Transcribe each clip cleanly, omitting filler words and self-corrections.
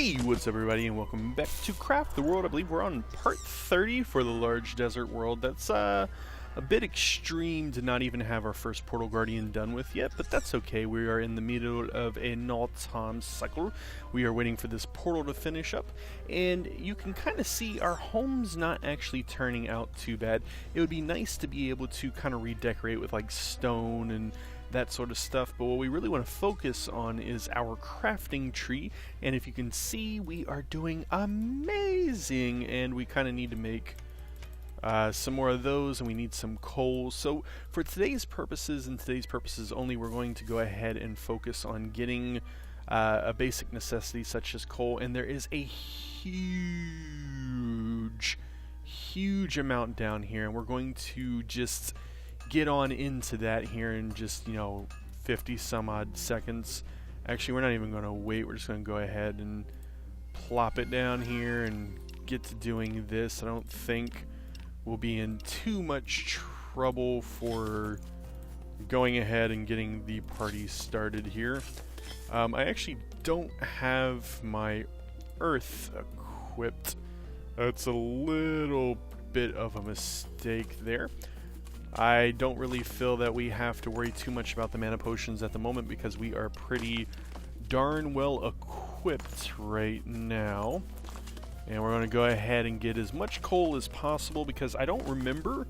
Hey, what's up everybody, and welcome back to Craft the World. I believe we're on part 30 for the large desert world. That's a bit extreme to not even have our first Portal Guardian done with yet, but that's okay. We are in the middle of a no-time cycle. We are waiting for this portal to finish up, and you can kind of see our home's not actually turning out too bad. It would be nice to be able to kind of redecorate with like stone and that sort of stuff, but what we really want to focus on is our crafting tree, and if you can see, we are doing amazing, and we kind of need to make some more of those, and we need some coal. So for today's purposes and today's purposes only, we're going to go ahead and focus on getting a basic necessity such as coal, and there is a huge amount down here, and we're going to just get on into that here in just, 50 some odd seconds. Actually, we're not even going to wait. We're just going to go ahead and plop it down here and get to doing this. I don't think we'll be in too much trouble for going ahead and getting the party started here. I actually don't have my earth equipped. That's a little bit of a mistake there. I don't really feel that we have to worry too much about the mana potions at the moment because we are pretty darn well equipped right now. And we're going to go ahead and get as much coal as possible because I don't remember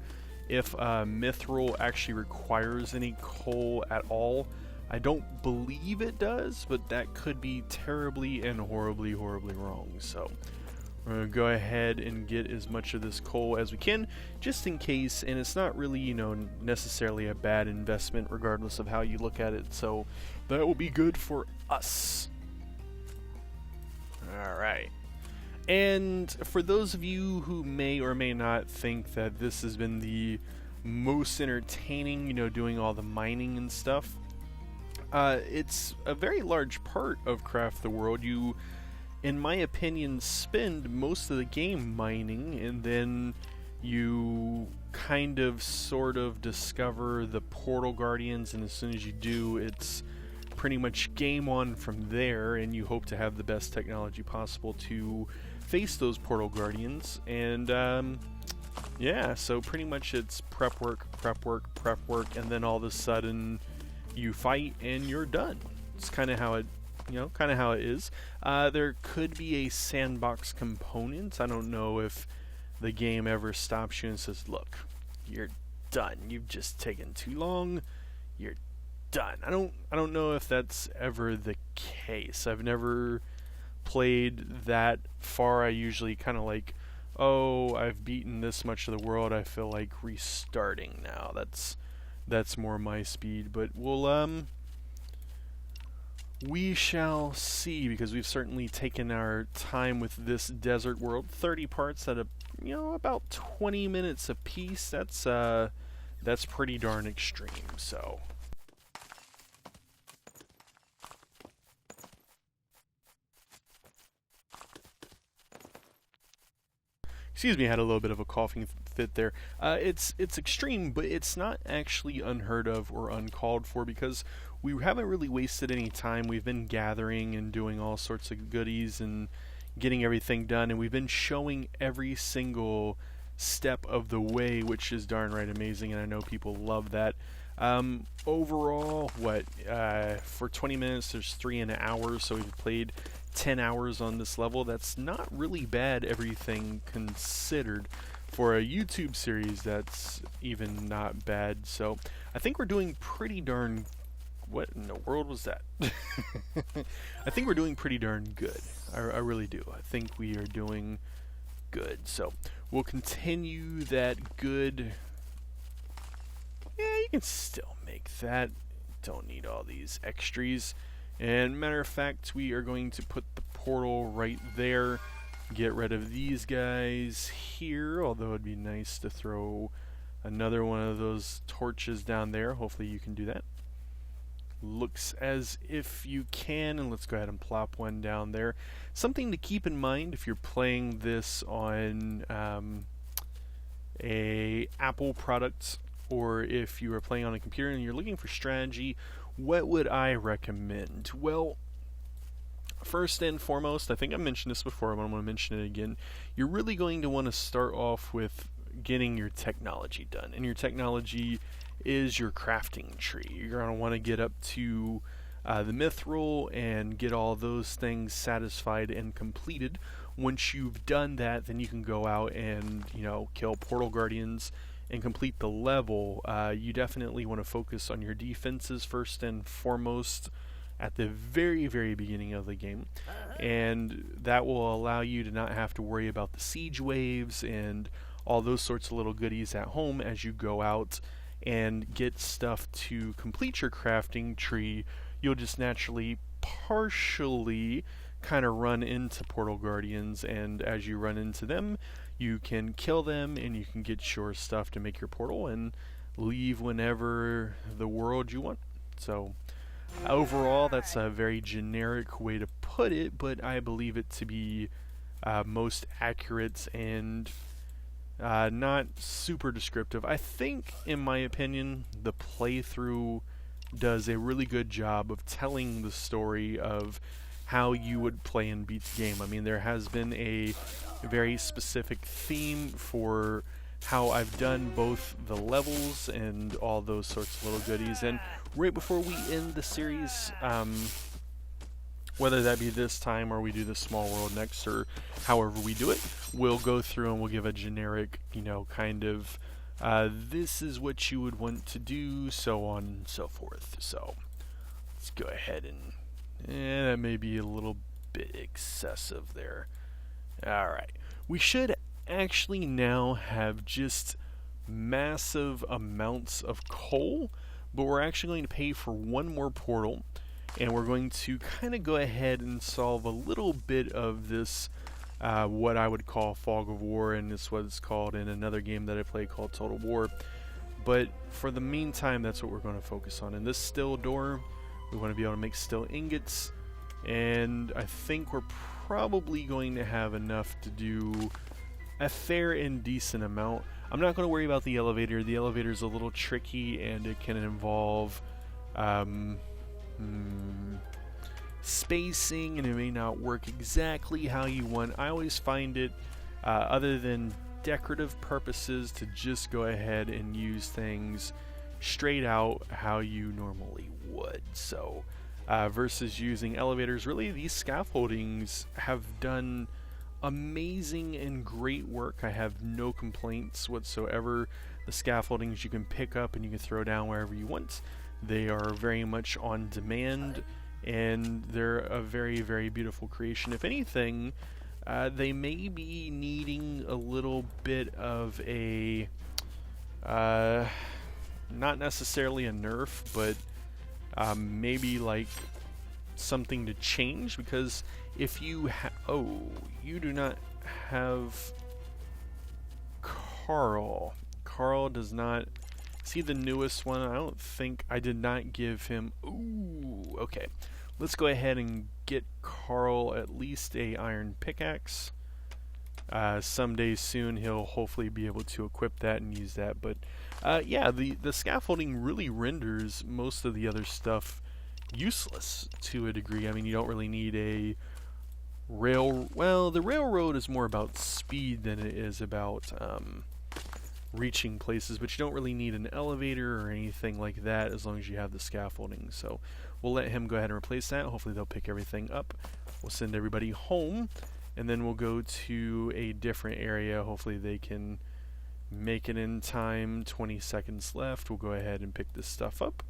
if Mithril actually requires any coal at all. I don't believe it does, but that could be terribly and horribly wrong. So we're going to go ahead and get as much of this coal as we can, just in case, and it's not really, necessarily a bad investment regardless of how you look at it, so that will be good for us. Alright. And for those of you who may or may not think that this has been the most entertaining, doing all the mining and stuff, it's a very large part of Craft the World. You, in my opinion, spend most of the game mining, and then you kind of sort of discover the Portal Guardians, and as soon as you do, it's pretty much game on from there, and you hope to have the best technology possible to face those Portal Guardians. And yeah, so pretty much it's prep work, and then all of a sudden you fight and you're done. It's kind of how it is. There could be a sandbox component. I don't know if the game ever stops you and says, look, you're done. You've just taken too long. You're done. I don't know if that's ever the case. I've never played that far. I usually kind of like, oh, I've beaten this much of the world. I feel like restarting now. That's more my speed, but we shall see, because we've certainly taken our time with this desert world. 30 parts at about 20 minutes a piece. That's pretty darn extreme. So excuse me, I had a little bit of a coughing fit there. It's extreme, but it's not actually unheard of or uncalled for, because we haven't really wasted any time. We've been gathering and doing all sorts of goodies and getting everything done, and we've been showing every single step of the way, which is darn right amazing, and I know people love that. Overall, for 20 minutes, there's 3 in an hour, so we've played 10 hours on this level. That's not really bad, everything considered. For a YouTube series, that's even not bad. So I think we're doing pretty darn... What in the world was that? I think we're doing pretty darn good. I really do. I think we are doing good. So we'll continue that good. Yeah, you can still make that. Don't need all these extras. And matter of fact, we are going to put the portal right there. Get rid of these guys here, although it'd be nice to throw another one of those torches down there. Hopefully you can do that. Looks as if you can, and let's go ahead and plop one down there. Something to keep in mind if you're playing this on a Apple product, or if you are playing on a computer and you're looking for strategy, what would I recommend? Well, first and foremost, I think I mentioned this before, but I'm going to mention it again. You're really going to want to start off with getting your technology done. And your technology is your crafting tree. You're going to want to get up to the mithril and get all those things satisfied and completed. Once you've done that, then you can go out and, kill portal guardians and complete the level. You definitely want to focus on your defenses first and foremost at the very, very beginning of the game, and that will allow you to not have to worry about the siege waves and all those sorts of little goodies at home as you go out and get stuff to complete your crafting tree. You'll just naturally partially kind of run into portal guardians, and as you run into them, you can kill them and you can get your stuff to make your portal and leave whenever the world you want. So overall, that's a very generic way to put it, but I believe it to be most accurate and not super descriptive. I think, in my opinion, the playthrough does a really good job of telling the story of how you would play and beat the game. I mean, there has been a very specific theme for how I've done both the levels and all those sorts of little goodies. And right before we end the series, whether that be this time or we do the small world next or however we do it, we'll go through and we'll give a generic, kind of this is what you would want to do, so on and so forth. So let's go ahead and that may be a little bit excessive there. Alright, we should actually now have just massive amounts of coal, but we're actually going to pay for one more portal, and we're going to kind of go ahead and solve a little bit of this what I would call fog of war, and it's what it's called in another game that I play called Total War. But for the meantime, that's what we're going to focus on. In this still door, we want to be able to make still ingots, and I think we're probably going to have enough to do a fair and decent amount. I'm not going to worry about the elevator. The elevator is a little tricky, and it can involve spacing, and it may not work exactly how you want. I always find it, other than decorative purposes, to just go ahead and use things straight out how you normally would. So versus using elevators, really these scaffoldings have done amazing and great work. I have no complaints whatsoever. The scaffoldings you can pick up and you can throw down wherever you want. They are very much on demand, and they're a very, very beautiful creation. If anything, they may be needing a little bit of a not necessarily a nerf, but maybe like something to change, because if you you do not have Carl. Carl does not. See the newest one? I don't think I did not give him. Ooh, okay. Let's go ahead and get Carl at least a iron pickaxe. Someday soon he'll hopefully be able to equip that and use that. But yeah, the scaffolding really renders most of the other stuff useless to a degree. I mean, you don't really need a well, the railroad is more about speed than it is about reaching places, but you don't really need an elevator or anything like that as long as you have the scaffolding. So we'll let him go ahead and replace that. Hopefully they'll pick everything up. We'll send everybody home, and then we'll go to a different area. Hopefully they can make it in time. 20 seconds left. We'll go ahead and pick this stuff up.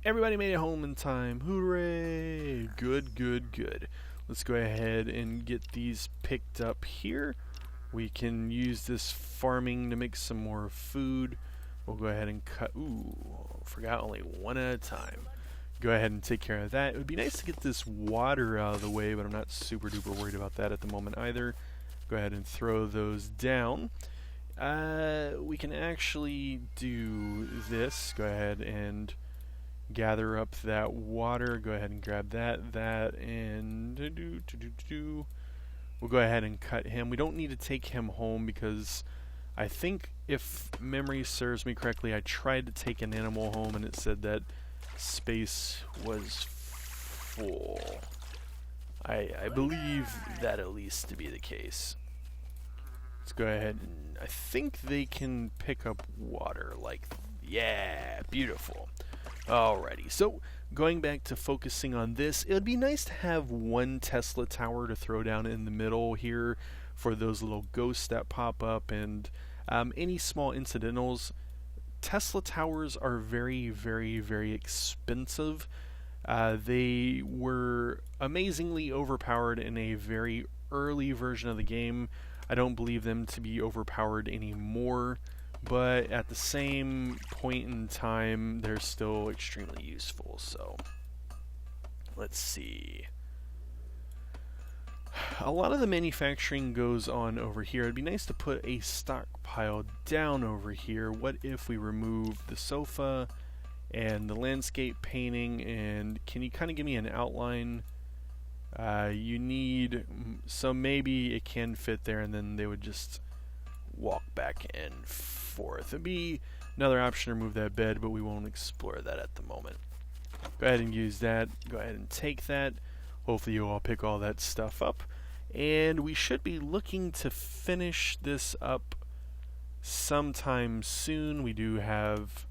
Everybody made it home in time. Hooray! Good, good, good. Let's go ahead and get these picked up here. We can use this farming to make some more food. We'll go ahead and cut. Ooh, forgot only one at a time. Go ahead and take care of that. It would be nice to get this water out of the way, but I'm not super duper worried about that at the moment either. Go ahead and throw those down. We can actually do this. Go ahead and gather up that water. Go ahead and grab that, and we'll go ahead and cut him. We don't need to take him home because I think, if memory serves me correctly, I tried to take an animal home and it said that space was full. I believe that at least to be the case. Let's go ahead and I think they can pick up water like, yeah, beautiful. Alrighty, so going back to focusing on this, it would be nice to have one Tesla tower to throw down in the middle here for those little ghosts that pop up and any small incidentals. Tesla towers are very, very, very expensive. They were amazingly overpowered in a very early version of the game. I don't believe them to be overpowered anymore, but at the same point in time, they're still extremely useful. So, let's see. A lot of the manufacturing goes on over here. It'd be nice to put a stockpile down over here. What if we remove the sofa and the landscape painting, and can you kind of give me an outline? You need, so maybe it can fit there, and then they would just walk back and forth. It'd be another option to remove that bed, but we won't explore that at the moment. Go ahead and use that. Go ahead and take that. Hopefully you all pick all that stuff up. And we should be looking to finish this up sometime soon. We do have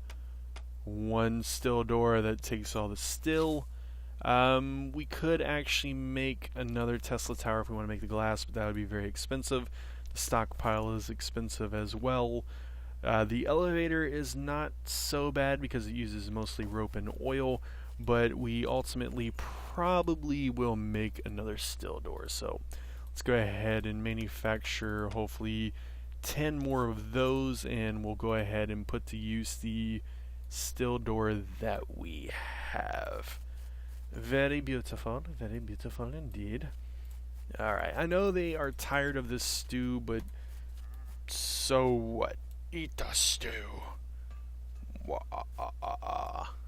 one still door that takes all the still. We could actually make another Tesla tower if we want to make the glass, but that would be very expensive. The stockpile is expensive as well. The elevator is not so bad because it uses mostly rope and oil, but we ultimately probably will make another still door. So let's go ahead and manufacture hopefully 10 more of those, and we'll go ahead and put to use the still door that we have. Very beautiful indeed. Alright, I know they are tired of this stew, but so what? Eat the stew.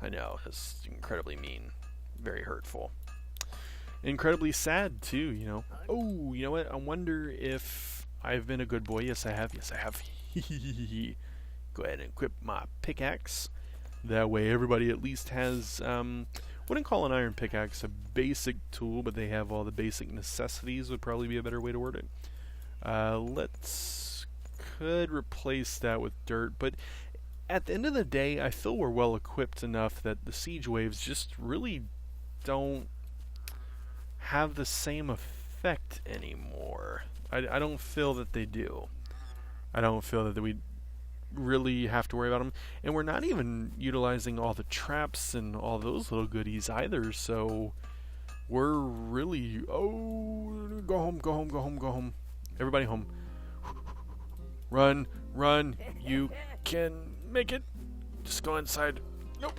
I know, it's incredibly mean. Very hurtful. Incredibly sad, too, you know. Oh, you know what? I wonder if I've been a good boy. Yes, I have. Yes, I have. Go ahead and equip my pickaxe. That way everybody at least has, wouldn't call an iron pickaxe a basic tool, but they have all the basic necessities would probably be a better way to word it. Could replace that with dirt, but at the end of the day, I feel we're well equipped enough that the siege waves just really don't have the same effect anymore. I don't feel that they do. I don't feel that we really have to worry about them, and we're not even utilizing all the traps and all those little goodies either, so we're really, go home, everybody home. Run, you can make it. Just go inside. Nope.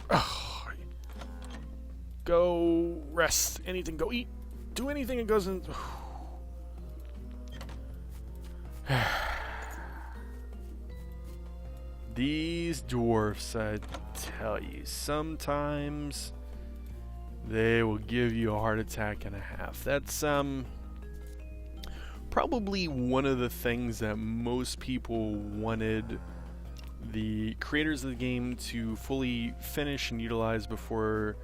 Go rest. Anything, go eat. Do anything that goes in. These dwarfs, I tell you, sometimes they will give you a heart attack and a half. That's probably one of the things that most people wanted the creators of the game to fully finish and utilize before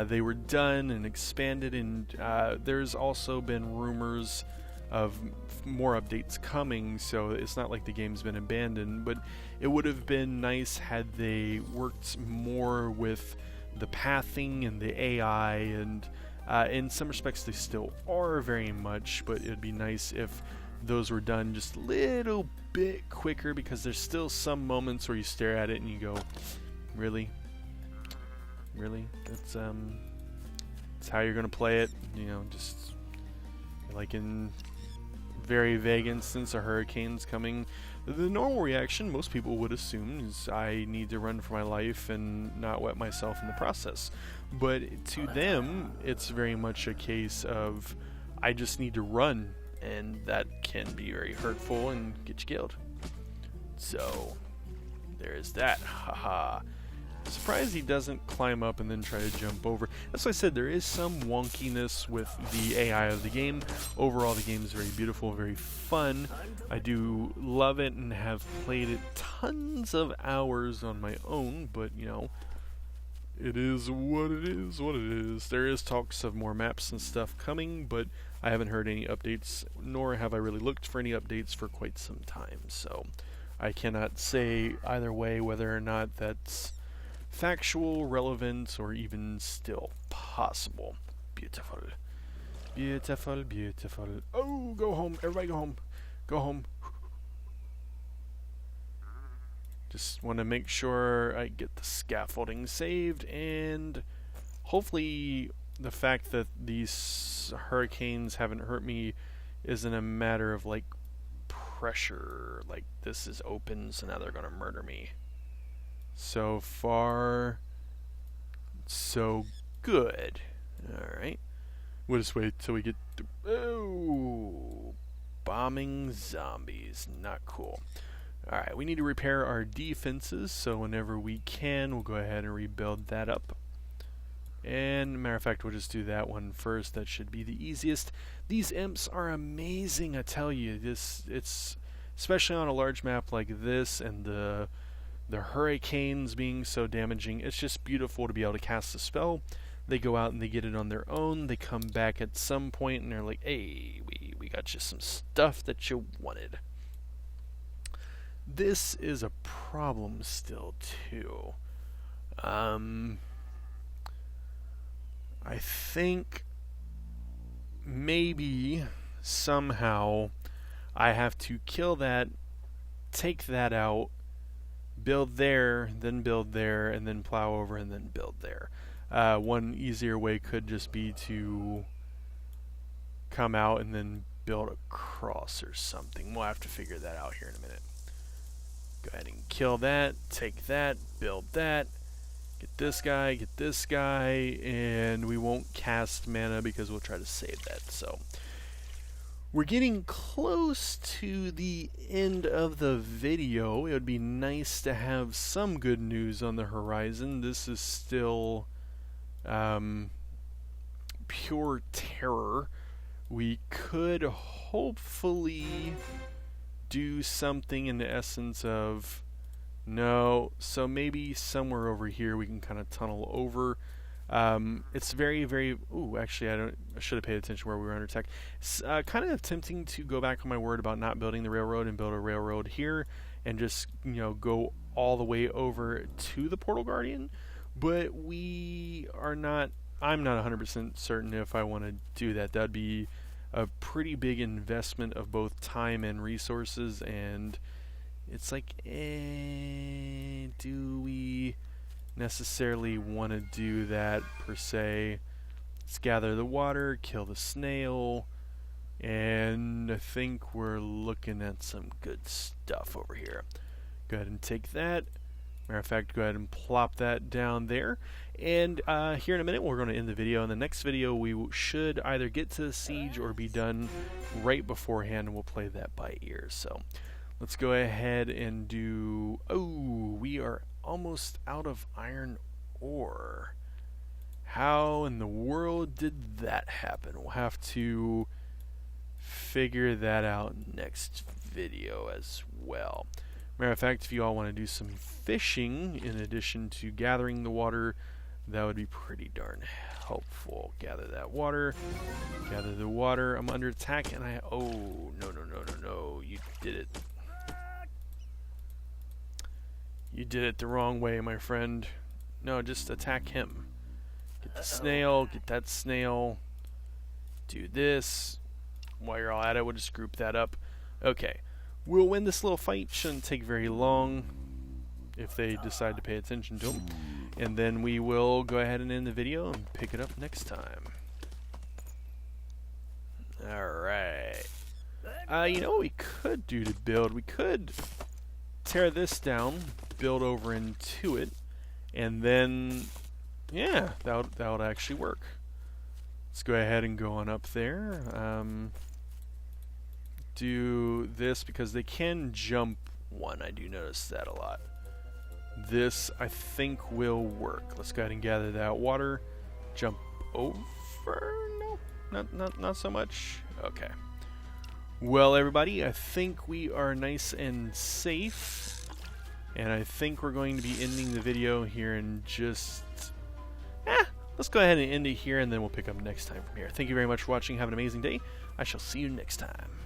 they were done and expanded. And there's also been rumors of more updates coming, so it's not like the game's been abandoned, but it would have been nice had they worked more with the pathing and the AI, and in some respects they still are very much, but it'd be nice if those were done just a little bit quicker, because there's still some moments where you stare at it and you go, really? That's how you're gonna play it, you know, just like in very vague instance, a hurricane's coming. The normal reaction most people would assume is I need to run for my life and not wet myself in the process. But to them, it's very much a case of I just need to run, and that can be very hurtful and get you killed. So there is that. Haha. Surprised he doesn't climb up and then try to jump over. That's why I said there is some wonkiness with the AI of the game. Overall, the game is very beautiful, very fun. I do love it and have played it tons of hours on my own, but you know, It is what it is, what it is. There is talks of more maps and stuff coming, but I haven't heard any updates, nor have I really looked for any updates for quite some time. So I cannot say either way whether or not that's factual, relevant, or even still possible. Beautiful. Beautiful, beautiful. Oh, go home. Everybody go home. Go home. Just want to make sure I get the scaffolding saved, and hopefully the fact that these hurricanes haven't hurt me isn't a matter of like pressure, like this is open so now they're gonna murder me. So far so good. Alright, we'll just wait till we get through. Oh, bombing zombies, not cool. Alright, we need to repair our defenses, so whenever we can, we'll go ahead and rebuild that up. And, matter of fact, we'll just do that one first. That should be the easiest. These imps are amazing, I tell you. It's especially on a large map like this, and the hurricanes being so damaging, it's just beautiful to be able to cast a spell. They go out and they get it on their own. They come back at some point, and they're like, hey, we got you some stuff that you wanted. This is a problem still, too. I think maybe somehow I have to kill that, take that out, build there, and then plow over and then build there. One easier way could just be to come out and then build across or something. We'll have to figure that out here in a minute. Go ahead and kill that, take that, build that, get this guy, and we won't cast mana because we'll try to save that. So we're getting close to the end of the video. It would be nice to have some good news on the horizon. This is still pure terror. We could hopefully do something in the essence of no, so maybe somewhere over here we can kind of tunnel over. It's very, very. Ooh, actually, I should have paid attention where we were under attack. It's kind of tempting to go back on my word about not building the railroad and build a railroad here and just go all the way over to the Portal Guardian, but we are not. I'm not 100% certain if I want to do that. That'd be a pretty big investment of both time and resources, and it's like, do we necessarily want to do that per se? Let's gather the water, kill the snail, and I think we're looking at some good stuff over here. Go ahead and take that. Matter of fact, go ahead and plop that down there. And here in a minute, we're going to end the video. In the next video, we should either get to the siege or be done right beforehand, and we'll play that by ear. So let's go ahead and do... Oh, we are almost out of iron ore. How in the world did that happen? We'll have to figure that out next video as well. Matter of fact, if you all want to do some fishing in addition to gathering the water, that would be pretty darn helpful. Gather that water. Gather the water. I'm under attack and I... Oh, no. You did it. You did it the wrong way, my friend. No, just attack him. Get the snail. Get that snail. Do this. While you're all at it, we'll just group that up. Okay. We'll win this little fight. Shouldn't take very long if they decide to pay attention to them. And then we will go ahead and end the video and pick it up next time. Alright. You know what we could do to build? We could tear this down, build over into it, and then, yeah, that would actually work. Let's go ahead and go on up there. Do this because they can jump one. I do notice that a lot. This, I think, will work. Let's go ahead and gather that water. Jump over? No, not so much. Okay. Well, everybody, I think we are nice and safe. And I think we're going to be ending the video here in just let's go ahead and end it here, and then we'll pick up next time from here. Thank you very much for watching. Have an amazing day. I shall see you next time.